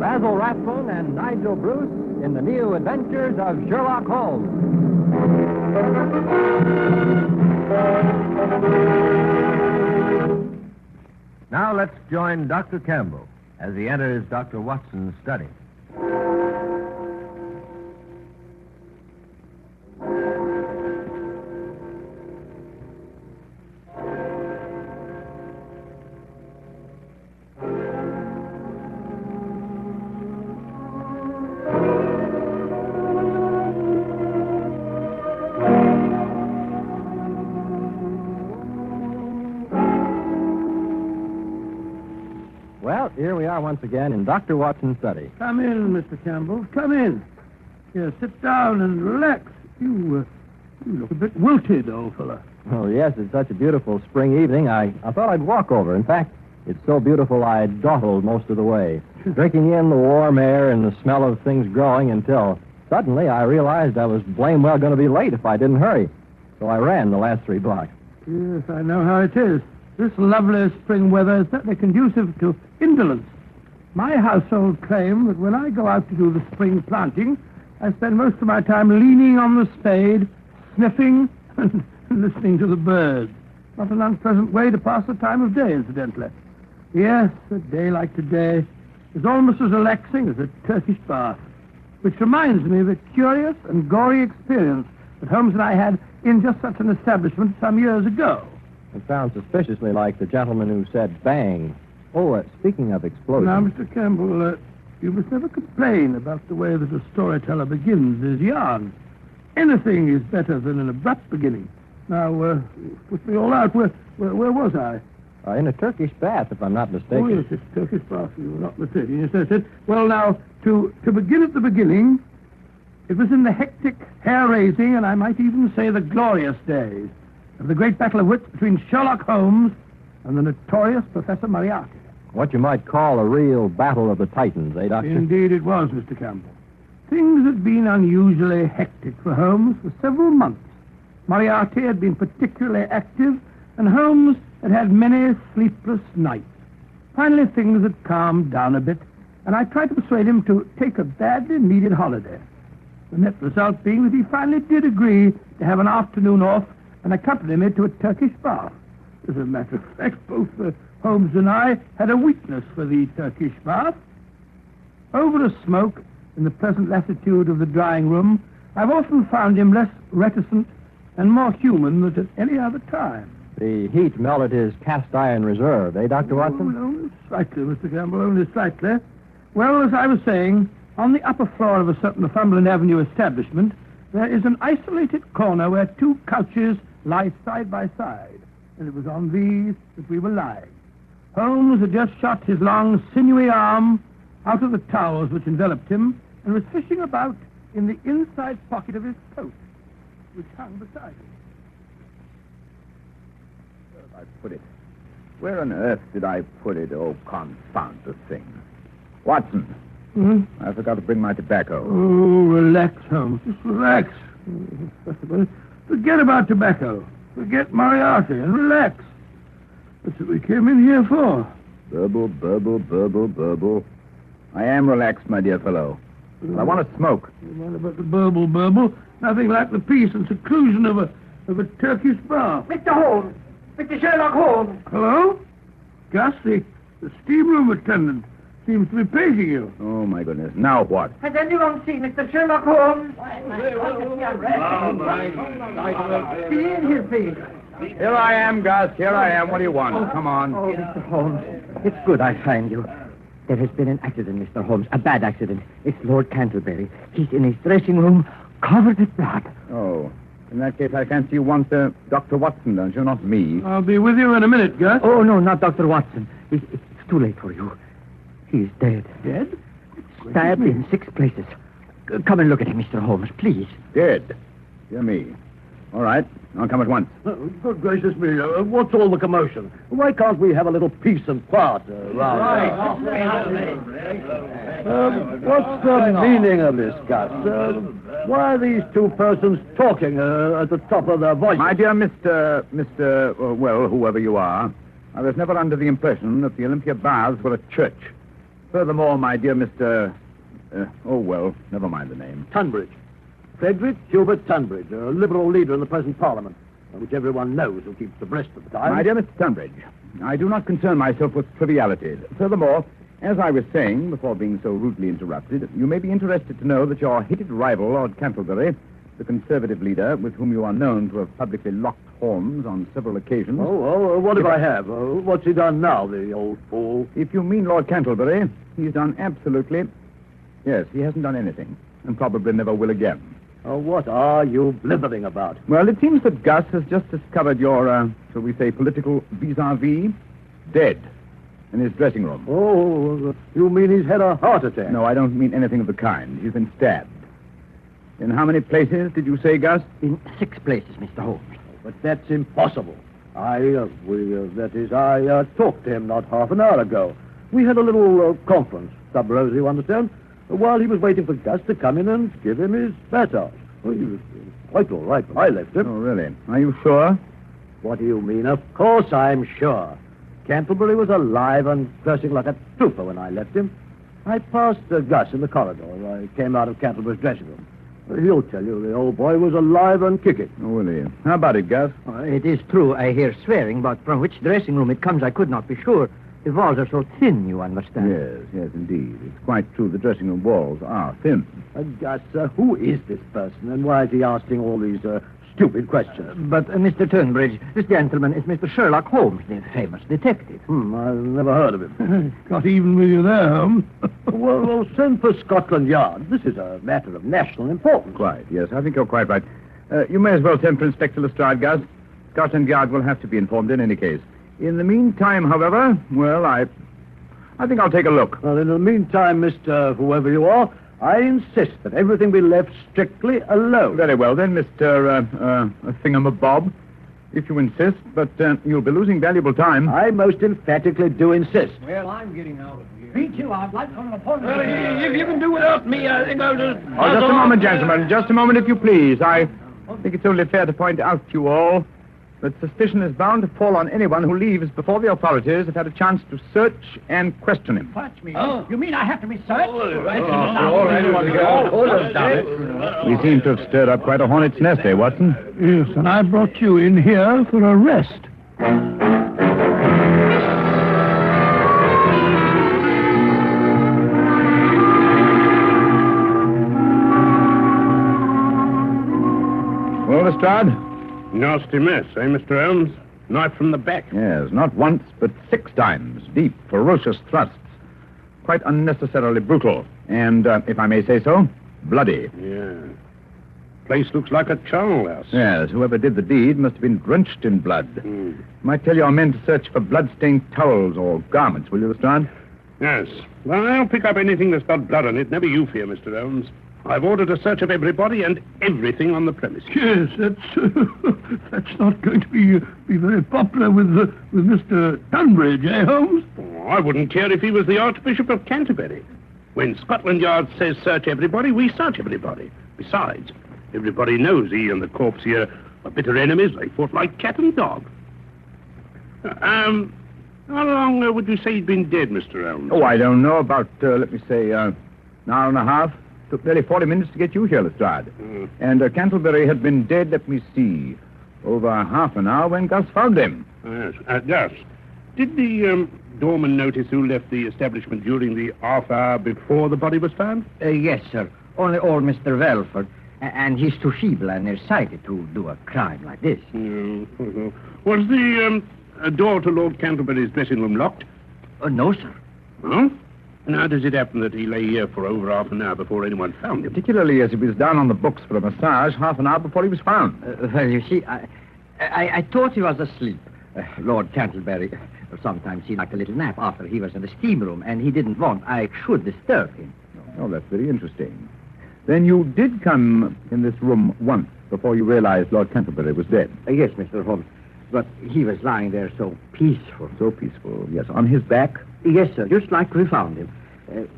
Basil Rathbone and Nigel Bruce in the new adventures of Sherlock Holmes. Now let's join Dr. Campbell as he enters Dr. Watson's study. Well, here we are once again in Dr. Watson's study. Come in, Mr. Campbell. Come in. Here, sit down and relax. You look a bit wilted, old fella. Oh, yes, it's such a beautiful spring evening. I thought I'd walk over. In fact, it's so beautiful I dawdled most of the way, drinking in the warm air and the smell of things growing until suddenly I realized I was blame well going to be late if I didn't hurry. So I ran the last 3 blocks. Yes, I know how it is. This lovely spring weather is certainly conducive to indolence. My household claim that when I go out to do the spring planting, I spend most of my time leaning on the spade, sniffing, and listening to the birds. Not an unpleasant way to pass the time of day, incidentally. Yes, a day like today is almost as relaxing as a Turkish bath, which reminds me of a curious and gory experience that Holmes and I had in just such an establishment some years ago. It sounds suspiciously like the gentleman who said bang. Oh, speaking of explosions... Now, Mr. Campbell, you must never complain about the way that a storyteller begins his yarn. Anything is better than an abrupt beginning. Now, put me all out. Where was I? In a Turkish bath, if I'm not mistaken. Oh, yes, it's Turkish bath. You were not mistaken. Yes, that's it. Well, now, to begin at the beginning, it was in the hectic, hair-raising, and I might even say the glorious days of the great battle of wits between Sherlock Holmes and the notorious Professor Moriarty. What you might call a real battle of the titans, eh, Doctor? Indeed it was, Mr. Campbell. Things had been unusually hectic for Holmes for several months. Moriarty had been particularly active, and Holmes had had many sleepless nights. Finally, things had calmed down a bit, and I tried to persuade him to take a badly needed holiday. The net result being that he finally did agree to have an afternoon off and accompany me to a Turkish bath. As a matter of fact, both Holmes and I had a weakness for the Turkish bath. Over a smoke in the pleasant latitude of the drawing room, I've often found him less reticent and more human than at any other time. The heat melted his cast iron reserve, eh, Dr. Watson? Only slightly, Mr. Campbell, only slightly. Well, as I was saying, on the upper floor of a certain Northumberland Avenue establishment, there is an isolated corner where 2 couches lie side by side, and it was on these that we were lying. Holmes had just shot his long, sinewy arm out of the towels which enveloped him and was fishing about in the inside pocket of his coat, which hung beside him. Where did I put it? Where on earth did I put it? Oh, confound the thing. Watson. I forgot to bring my tobacco. Oh, relax, Holmes. Just relax. Forget about tobacco. Forget Moriarty and relax. That's what we came in here for. Burble, burble, burble, burble. I am relaxed, my dear fellow. But I want to smoke. What about the burble, burble? Nothing like the peace and seclusion of a Turkish bath. Mr. Holmes! Mr. Sherlock Holmes! Hello? Gus, the steam room attendant seems to be paging you. Oh, my goodness. Now what? Has anyone seen Mr. Sherlock Holmes? See in his face. Here I am, Gus. Here I am. What do you want? Come on. Oh, Mr. Holmes, it's good I find you. There has been an accident, Mr. Holmes, a bad accident. It's Lord Canterbury. He's in his dressing room, covered with blood. Oh, in that case, I fancy you want Dr. Watson, don't you? Not me. I'll be with you in a minute, Gus. Oh, no, not Dr. Watson. It's too late for you. He's dead. Dead? Stabbed in 6 places. Come and look at him, Mr. Holmes, please. Dead. Dear me. All right. I'll come at once. Good gracious me. What's all the commotion? Why can't we have a little peace and quiet around? What's the meaning of this, Gus? Why are these 2 persons talking at the top of their voices? My dear well, whoever you are, I was never under the impression that the Olympia Baths were a church. Furthermore, my dear Mr... oh, well, never mind the name. Tunbridge. Frederick Hubert Tunbridge, a Liberal leader in the present Parliament, which everyone knows who keeps abreast of the time. My dear Mr. Tunbridge, I do not concern myself with trivialities. Furthermore, as I was saying, before being so rudely interrupted, you may be interested to know that your hated rival, Lord Cantlebury, the Conservative leader, with whom you are known to have publicly locked horns on several occasions... what if I have? What's he done now, the old fool? If you mean Lord Cantlebury, he's done absolutely... Yes, he hasn't done anything, and probably never will again. What are you blithering about? Well, it seems that Gus has just discovered your, shall we say, political vis-a-vis dead in his dressing room. You mean he's had a heart attack? No, I don't mean anything of the kind. He's been stabbed. In how many places did you say, Gus? In 6 places, Mr. Holmes. But that's impossible. I talked to him not half an hour ago. We had a little conference, sub rosa, you understand, while he was waiting for Gus to come in and give him his massage. Well, he was quite all right when I left him. Oh, really? Are you sure? What do you mean? Of course I'm sure. Cantlebury was alive and cursing like a trooper when I left him. I passed Gus in the corridor. I came out of Cantlebury's dressing room. He'll tell you the old boy was alive and kicking. Oh, will he? How about it, Gus? It is true, I hear swearing, but from which dressing room it comes I could not be sure. The walls are so thin, you understand. Yes, indeed. It's quite true. The dressing room walls are thin. Gus, who is this person, and why is he asking all these stupid questions? But, Mr. Turnbridge, this gentleman is Mr. Sherlock Holmes, the famous detective. I've never heard of him. Got even with you there, Holmes. well, send for Scotland Yard. This is a matter of national importance. Quite, yes. I think you're quite right. You may as well send for Inspector Lestrade, Gus. Scotland Yard will have to be informed in any case. In the meantime, however, well, I think I'll take a look. Well, in the meantime, Mr. Whoever you are, I insist that everything be left strictly alone. Very well, then, Mr. Thingamabob, if you insist, but you'll be losing valuable time. I most emphatically do insist. Well, I'm getting out of here. Me too. I'd like some appointment. If you can do without me, I think I'll just... Oh, just a moment, gentlemen. Just a moment, if you please. I think it's only fair to point out to you all that suspicion is bound to fall on anyone who leaves before the authorities have had a chance to search and question him. Watch me. Oh. You mean I have to be searched? We seem to have stirred up quite a hornet's nest, eh, Watson? Yes, and I brought you in here for a rest. Well, Lestrade? Nasty mess, eh, Mr. Holmes? Knife from the back. Yes, not once, but 6 times. Deep, ferocious thrusts. Quite unnecessarily brutal. And, if I may say so, bloody. Yeah. Place looks like a charnel house. Yes, whoever did the deed must have been drenched in blood. You might tell your men to search for blood-stained towels or garments, will you, Lestrade? Yes. Well, I'll pick up anything that's got blood on it. Never you fear, Mr. Holmes. I've ordered a search of everybody and everything on the premises. Yes, that's not going to be very popular with Mr. Tunbridge, eh, Holmes? Oh, I wouldn't care if he was the Archbishop of Canterbury. When Scotland Yard says search everybody, we search everybody. Besides, everybody knows he and the corpse here are bitter enemies. They fought like cat and dog. How long would you say he'd been dead, Mr. Holmes? Oh, I don't know. About, let me say, an hour and a half. Took nearly 40 minutes to get you here, Lestrade. And Cantlebury had been dead, let me see, over half an hour when Gus found him. Yes. Gus, did the doorman notice who left the establishment during the half hour before the body was found? Yes, sir. Only old Mr. Welford. And he's too feeble and nearsighted to do a crime like this. Was the door to Lord Cantlebury's dressing room locked? No, sir. Huh? And how does it happen that he lay here for over half an hour before anyone found him? Particularly as he was down on the books for a massage half an hour before he was found. Well, you see, I thought he was asleep. Lord Cantlebury sometimes he knocked a little nap after he was in the steam room, and he didn't want I should disturb him. Oh, that's very interesting. Then you did come in this room once before you realized Lord Cantlebury was dead? Yes, Mr. Holmes. But he was lying there so peaceful. So peaceful, yes. On his back? Yes, sir, just like we found him.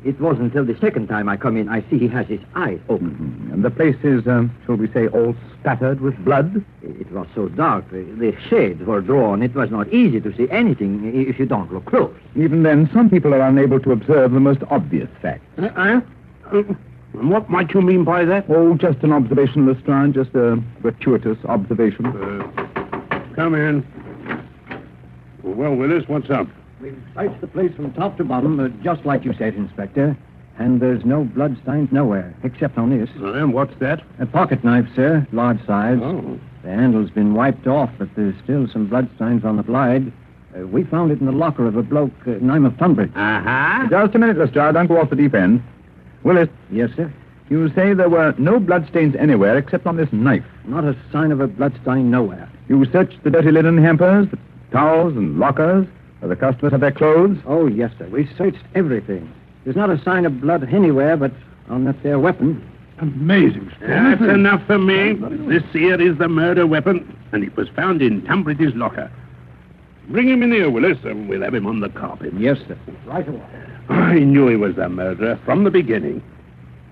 It wasn't until the second time I come in I see he has his eye open. And the place is, shall we say, all spattered with blood? It was so dark. The shades were drawn. It was not easy to see anything if you don't look close. Even then, some people are unable to observe the most obvious facts. What might you mean by that? Oh, just an observation, Lestrade, just a gratuitous observation. Come in. Well, Willis, what's up? We've searched the place from top to bottom, just like you said, Inspector. And there's no bloodstains nowhere, except on this. And what's that? A pocket knife, sir, large size. Oh. The handle's been wiped off, but there's still some bloodstains on the blade. We found it in the locker of a bloke, name of Tunbridge. Uh-huh. Just a minute, Lestrade, don't go off the deep end. Willis, Yes, sir. you say there were no bloodstains anywhere except on this knife. Not a sign of a bloodstain nowhere. You searched the dirty linen hampers, the towels and lockers, where the customers have their clothes. Oh, yes, sir. We searched everything. There's not a sign of blood anywhere but on that there weapon. Amazing. That's enough for me. This here is the murder weapon, and it was found in Tunbridge's locker. Bring him in here, Willis, and we'll have him on the carpet. Yes, sir. Right away. I knew he was the murderer from the beginning.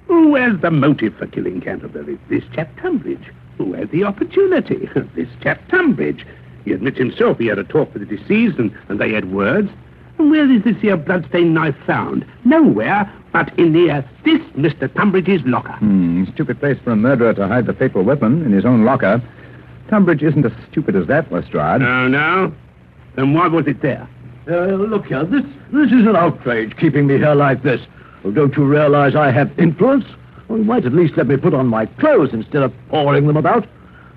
Who has the motive for killing Canterbury? This chap Tunbridge. Who had the opportunity? This chap Tunbridge. He admits himself he had a talk with the deceased, and they had words. And where is this here bloodstained knife found? Nowhere but in this Mr. Tunbridge's locker. Stupid place for a murderer to hide the fatal weapon in his own locker. Tunbridge isn't as stupid as that, Lestrade. No? Then why was it there? Look here, this is an outrage, keeping me here like this. Well, don't you realize I have influence? Well, you might at least let me put on my clothes instead of pouring them about.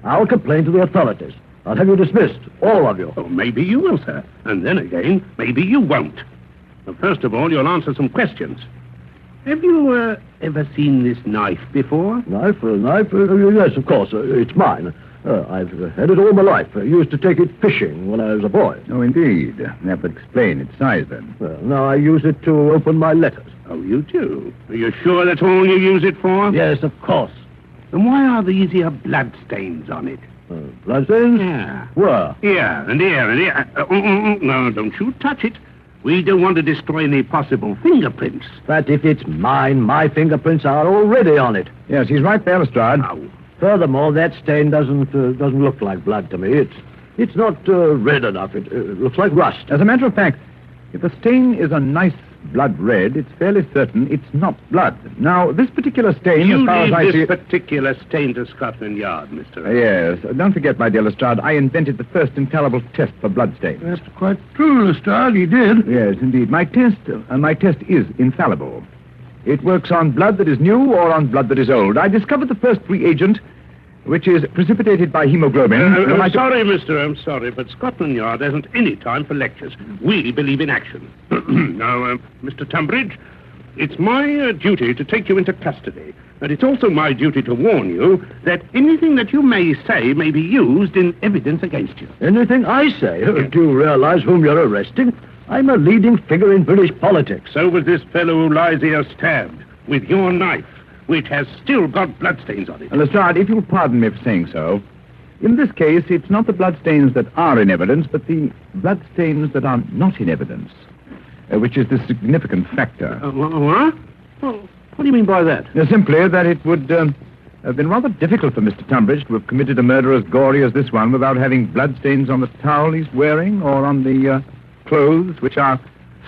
I'll complain to the authorities. I'll have you dismissed, all of you. Oh, maybe you will, sir. And then again, maybe you won't. Well, first of all, you'll answer some questions. Have you ever seen this knife before? Knife? Yes, of course. It's mine. I've had it all my life. I used to take it fishing when I was a boy. Oh, indeed. That would explain its size, then. Well, now I use it to open my letters. Oh, you do? Are you sure that's all you use it for? Yes, of course. Then why are these here bloodstains on it? Bloodstains? Yeah. Where? Here, and here, and here. No, don't you touch it. We don't want to destroy any possible fingerprints. But if it's mine, my fingerprints are already on it. Yes, he's right there, Lestrade. Now, Furthermore, that stain doesn't look like blood to me. It's not red enough. It looks like rust. As a matter of fact, if the stain is a nice blood red, it's fairly certain it's not blood. Now, this particular stain, you as far as I leave see this particular stain to Scotland Yard, Mr. Yes. Don't forget, my dear Lestrade, I invented the first infallible test for bloodstains. That's quite true, Lestrade. He did. Yes, indeed. My test is infallible. It works on blood that is new or on blood that is old. I discovered the first reagent, which is precipitated by hemoglobin. I'm sorry, mister, I'm sorry, but Scotland Yard hasn't any time for lectures. We believe in action. Now, Mr. Tunbridge, it's my duty to take you into custody, and it's also my duty to warn you that anything that you may say may be used in evidence against you. Anything I say? Do you realize whom you're arresting? I'm a leading figure in British politics. So was this fellow who lies here stabbed with your knife, which has still got bloodstains on it. Lestrade, if you'll pardon me for saying so, in this case, it's not the bloodstains that are in evidence, but the bloodstains that are not in evidence, which is the significant factor. What? Well, what do you mean by that? Simply that it would have been rather difficult for Mr. Tunbridge to have committed a murder as gory as this one without having bloodstains on the towel he's wearing or on the clothes which are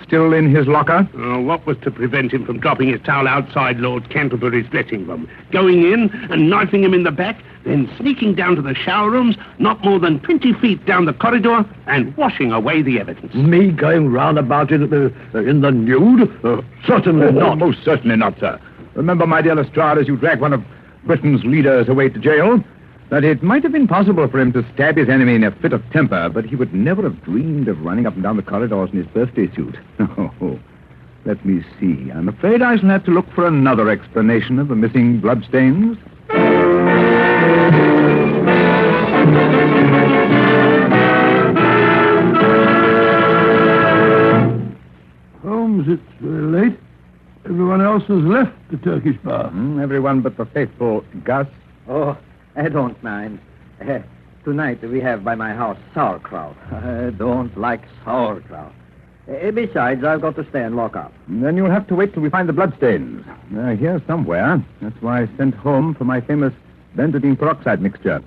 still in his locker. What was to prevent him from dropping his towel outside Lord Canterbury's dressing room, going in and knifing him in the back, then sneaking down to the shower rooms, not more than 20 feet down the corridor, and washing away the evidence? Me going round about in the nude? Certainly not. Most certainly not, sir. Remember, my dear Lestrade, as you drag one of Britain's leaders away to jail, that it might have been possible for him to stab his enemy in a fit of temper, but he would never have dreamed of running up and down the corridors in his birthday suit. Oh, let me see. I'm afraid I shall have to look for another explanation of the missing bloodstains. Holmes, it's very late. Everyone else has left the Turkish bar. Everyone but the faithful Gus. Oh, I don't mind. Tonight we have by my house sauerkraut. I don't like sauerkraut. Besides, I've got to stay and lock up. Then you'll have to wait till we find the bloodstains. They're here somewhere. That's why I sent home for my famous benzidine peroxide mixture.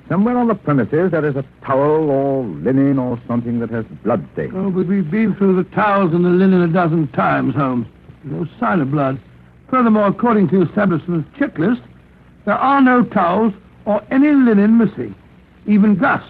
Somewhere on the premises there is a towel or linen or something that has bloodstains. Oh, but we've been through the towels and the linen a dozen times, Holmes. There's no sign of blood. Furthermore, according to the establishment's checklist, there are no towels or any linen missing. Even Gus,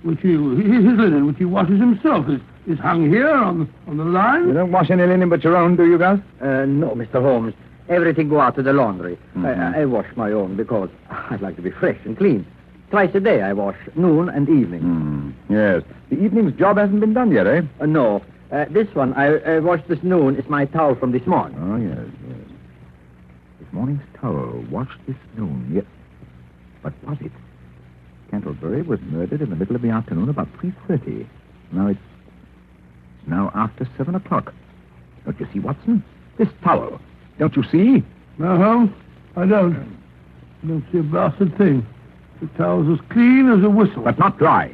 his linen, which he washes himself, is hung here on the line. You don't wash any linen but your own, do you, Gus? No, Mr. Holmes. Everything go out to the laundry. Mm-hmm. I wash my own because I'd like to be fresh and clean. Twice a day I wash, noon and evening. Yes. The evening's job hasn't been done yet, eh? No. This one I washed this noon. It's my towel from this morning. Oh, yes. This morning's towel, washed this noon. Yes. What was it? Canterbury was murdered in the middle of the afternoon, about 3:30. Now it's now after 7 o'clock. Don't you see, Watson? This towel. Don't you see? No, Holmes, I don't. I don't see a blasted thing. The towel's as clean as a whistle. But not dry.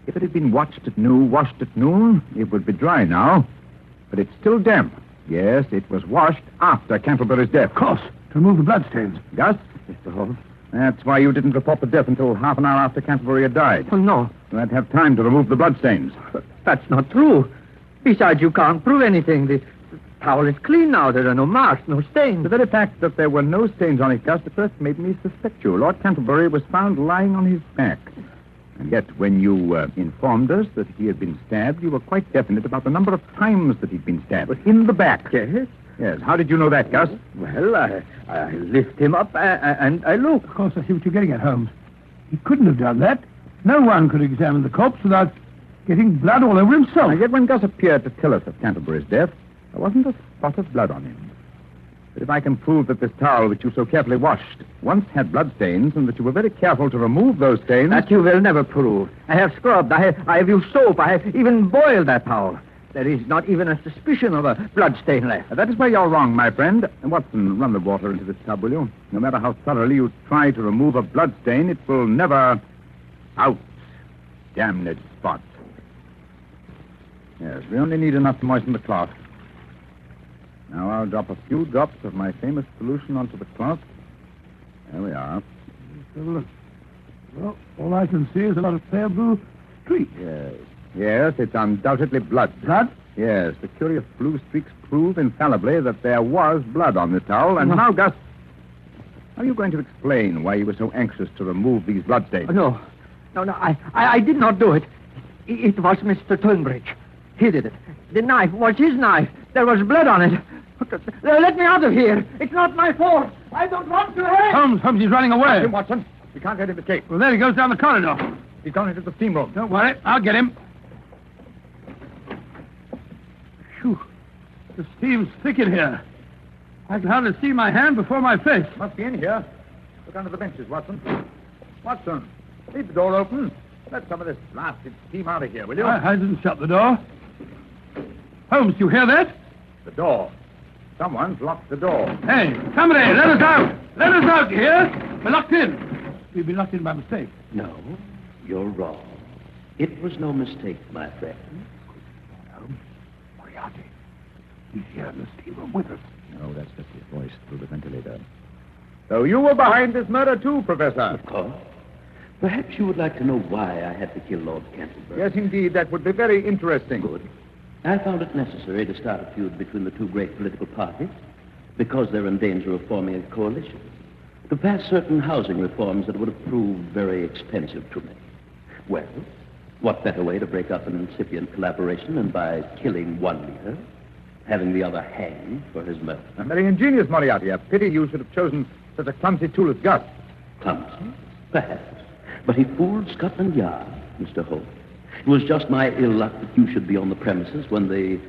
If it had been washed at noon, it would be dry now. But it's still damp. Yes, it was washed after Canterbury's death. Of course, to remove the bloodstains. Gus? Mr. Holmes? That's why you didn't report the death until half an hour after Canterbury had died. Oh, no. You had to have time to remove the bloodstains. That's not true. Besides, you can't prove anything. The towel is clean now. There are no marks, no stains. The very fact that there were no stains on it, Gus, at first made me suspect you. Lord Canterbury was found lying on his back. And yet, when you informed us that he had been stabbed, you were quite definite about the number of times that he'd been stabbed. In the back. Yes? Yes. How did you know that, Gus? Well, I lift him up and I look. Of course, I see what you're getting at, Holmes. He couldn't have done that. No one could examine the corpse without getting blood all over himself. And yet, when Gus appeared to tell us of Canterbury's death, there wasn't a spot of blood on him. But if I can prove that this towel which you so carefully washed once had bloodstains and that you were very careful to remove those stains... That you will never prove. I have scrubbed, I have used soap, I have even boiled that towel. There is not even a suspicion of a bloodstain left. That is where you're wrong, my friend. Watson, run the water into this tub, will you? No matter how thoroughly you try to remove a bloodstain, it will never... Out. Damned spot. Yes, we only need enough to moisten the cloth. Now I'll drop a few drops of my famous solution onto the cloth. There we are. Have a look. Well, all I can see is a lot of pale blue streaks. Yes, it's undoubtedly blood. Blood? Yes, the curious blue streaks prove infallibly that there was blood on the towel. And now, Gus, how are you going to explain why you were so anxious to remove these bloodstains? No, I did not do it. It was Mr. Tunbridge. He did it. The knife was his knife. There was blood on it. Let me out of here. It's not my fault. I don't want to hurt. Holmes, he's running away. Jim Watson, we can't get him escape. Well, there he goes down the corridor. He's gone into the steam room. Don't worry, I'll get him. Phew. The steam's thick in here. I can hardly see my hand before my face. Must be in here. Look under the benches, Watson. Watson, leave the door open. Let some of this blasted steam out of here, will you? I didn't shut the door. Holmes, you hear that? The door. Someone's locked the door. Hey, somebody, let us out. Let us out, you hear? We're locked in. We've been locked in by mistake. No, you're wrong. It was no mistake, my friend. Moriarty. He's here in the steam room with us. No, that's just his voice through the ventilator. So you were behind this murder, too, Professor? Of course. Perhaps you would like to know why I had to kill Lord Canterbury. Yes, indeed. That would be very interesting. Good. I found it necessary to start a feud between the two great political parties because they're in danger of forming a coalition to pass certain housing reforms that would have proved very expensive to me. Well, what better way to break up an incipient collaboration than by killing one leader, having the other hanged for his murder? Very ingenious, Moriarty. A pity you should have chosen such a clumsy tool as Gus. Clumsy? Perhaps. But he fooled Scotland Yard, Mr. Holt. It was just my ill luck that you should be on the premises when the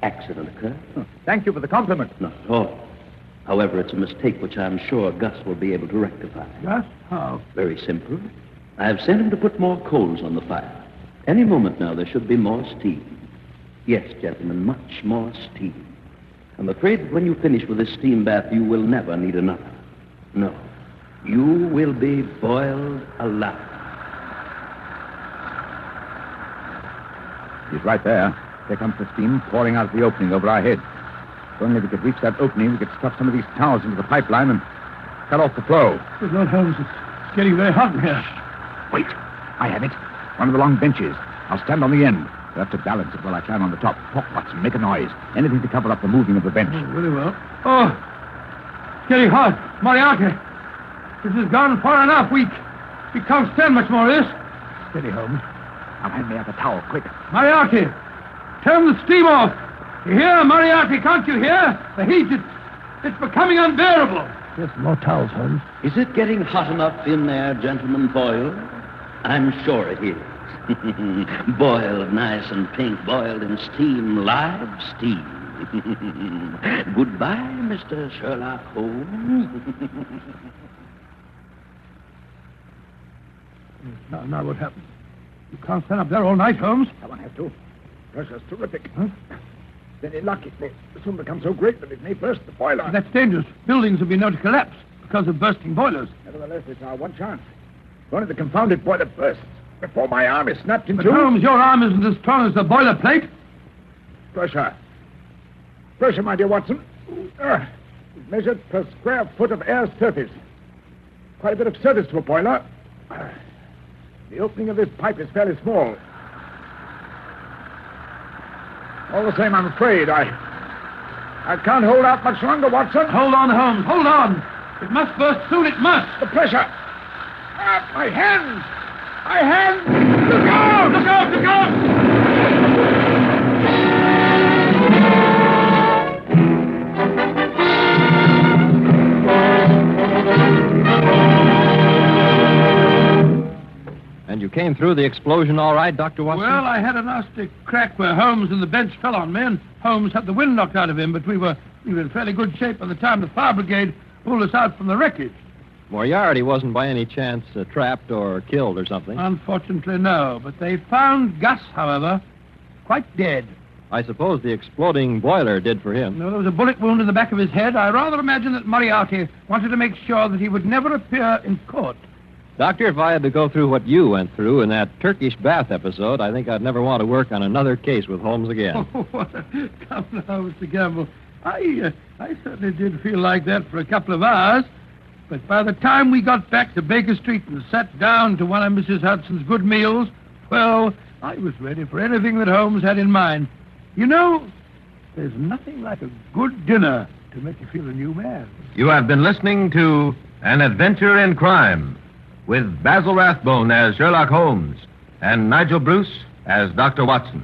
accident occurred. Oh, thank you for the compliment. Not at all. However, it's a mistake which I'm sure Gus will be able to rectify. Gus? How? Very simple. I've sent him to put more coals on the fire. Any moment now, there should be more steam. Yes, gentlemen, much more steam. I'm afraid that when you finish with this steam bath, you will never need another. No. You will be boiled alive. He's right there. There comes the steam pouring out of the opening over our heads. If only we could reach that opening, we could stuff some of these towels into the pipeline and cut off the flow. Good Lord, Holmes, it's getting very hot in here. Wait. I have it. One of the long benches. I'll stand on the end. I'll have to balance it while I climb on the top. Talk, Watson. Make a noise. Anything to cover up the moving of the bench. Oh, very well. Oh, it's getting hot. Moriarty, this has gone far enough. We can't stand much more of this. Steady, Holmes. Now hand me out the towel, quick. Moriarty, turn the steam off. You hear, Moriarty? Can't you hear? The heat, it's becoming unbearable. Yes, more towels, Holmes. Is it getting hot enough in there, Gentleman Boyle? I'm sure it is. Boiled nice and pink, boiled in steam, live steam. Goodbye, Mr. Sherlock Holmes. Now what happened? You can't stand up there all night, Holmes. I won't have to. Pressure's terrific. Huh? Any luck, it may soon become so great that it may burst the boiler. That's dangerous. Buildings will be known to collapse because of bursting boilers. Nevertheless, it's our one chance. If only the confounded boiler bursts before my arm is snapped in But two. Holmes, your arm isn't as strong as the boiler plate. Pressure. Pressure, my dear Watson. It's measured per square foot of air surface. Quite a bit of surface to a boiler. The opening of this pipe is fairly small. All the same, I'm afraid I can't hold out much longer, Watson. Hold on, Holmes. Hold on. It must burst soon. It must. The pressure. My hands. My hands. Look out! Look out! Look out! And you came through the explosion all right, Dr. Watson? Well, I had a nasty crack where Holmes and the bench fell on me, and Holmes had the wind knocked out of him, but we were in fairly good shape by the time the fire brigade pulled us out from the wreckage. Moriarty wasn't by any chance trapped or killed or something? Unfortunately, no. But they found Gus, however, quite dead. I suppose the exploding boiler did for him. No, there was a bullet wound in the back of his head. I rather imagine that Moriarty wanted to make sure that he would never appear in court. Doctor, if I had to go through what you went through in that Turkish bath episode, I think I'd never want to work on another case with Holmes again. Oh, come now, Mr. Gamble. I certainly did feel like that for a couple of hours. But by the time we got back to Baker Street and sat down to one of Mrs. Hudson's good meals, well, I was ready for anything that Holmes had in mind. You know, there's nothing like a good dinner to make you feel a new man. You have been listening to An Adventure in Crime with Basil Rathbone as Sherlock Holmes and Nigel Bruce as Dr. Watson.